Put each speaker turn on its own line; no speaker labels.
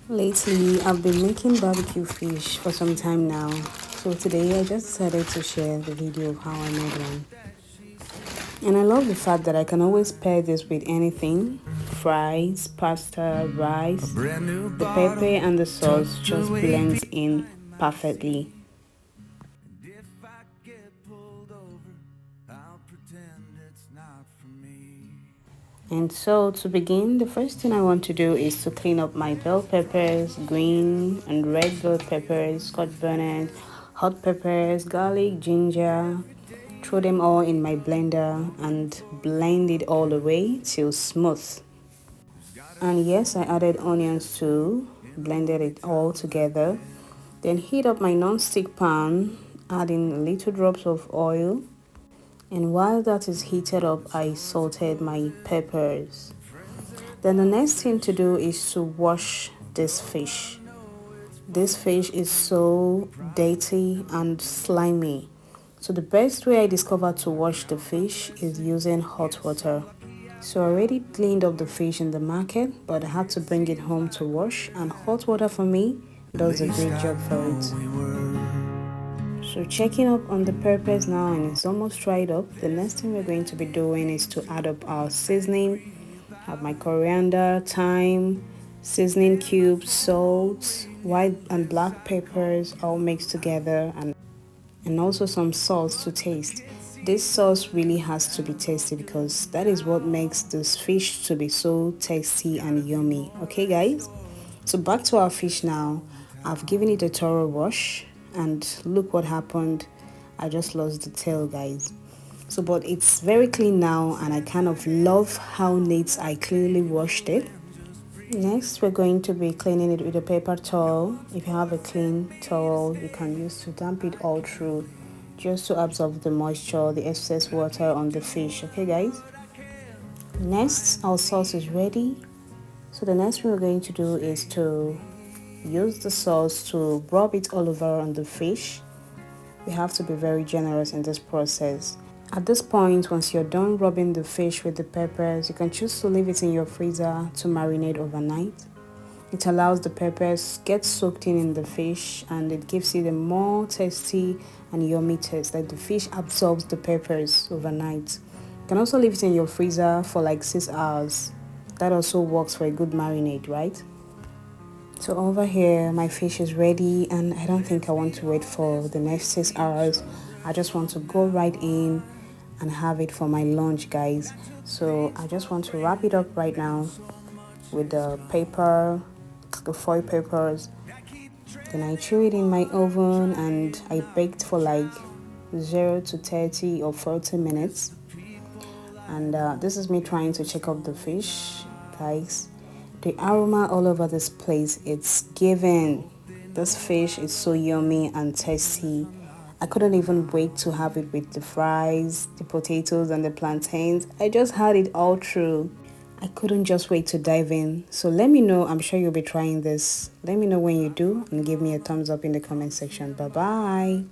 Lately, I've been making barbecue fish for some time now. So today I just decided to share the video of how I made one. And I love the fact that I can always pair this with anything. Fries, pasta, rice. The pepper and the sauce just blends in perfectly. And so to begin, the first thing I want to do is to clean up my bell peppers, green and red bell peppers, scotch bonnet, hot peppers, garlic, ginger. Throw them all in my blender and blend it all the way till smooth. And yes, I added onions too, blended it all together. Then heat up my non-stick pan, adding little drops of oil. And while that is heated up, I salted my peppers. Then the next thing to do is to wash this fish. This fish is so dirty and slimy. So the best way I discovered to wash the fish is using hot water. So I already cleaned up the fish in the market, but I had to bring it home to wash, and hot water for me does a great job for it. So checking up on the peppers now, and it's almost dried up. The next thing we're going to be doing is to add up our seasoning. I have my coriander, thyme, seasoning cubes, salt, white and black peppers all mixed together, and also some salt to taste. This sauce really has to be tasty because that is what makes this fish to be so tasty and yummy. Okay guys, so back to our fish now. I've given it a thorough wash, and look what happened. I just lost the tail, guys. So but it's very clean now, and I kind of love how neat I clearly washed it. Next, we're going to be cleaning it with a paper towel. If you have a clean towel, you can use to damp it all through, just to absorb the moisture, the excess water on the fish. Okay guys, next our sauce is ready. So the next thing we're going to do is to use the sauce to rub it all over on the fish. You have to be very generous in this process. At this point, once you're done rubbing the fish with the peppers, you can choose to leave it in your freezer to marinate overnight. It allows the peppers get soaked in the fish, and it gives it a more tasty and yummy taste, like the fish absorbs the peppers overnight. You can also leave it in your freezer for like 6 hours. That also works for a good marinade, right? So over here, my fish is ready, and I don't think I want to wait for the next 6 hours. I just want to go right in and have it for my lunch, guys. So I just want to wrap it up right now with the paper, the foil papers. Then I threw it in my oven, and I baked for like 0 to 30 or 40 minutes. And this is me trying to check up the fish, guys. The aroma all over this place, it's given. This fish is so yummy and tasty. I couldn't even wait to have it with the fries, the potatoes and the plantains. I just had it all through. I couldn't just wait to dive in. So let me know, I'm sure you'll be trying this. Let me know when you do, and give me a thumbs up in the comment section. Bye bye.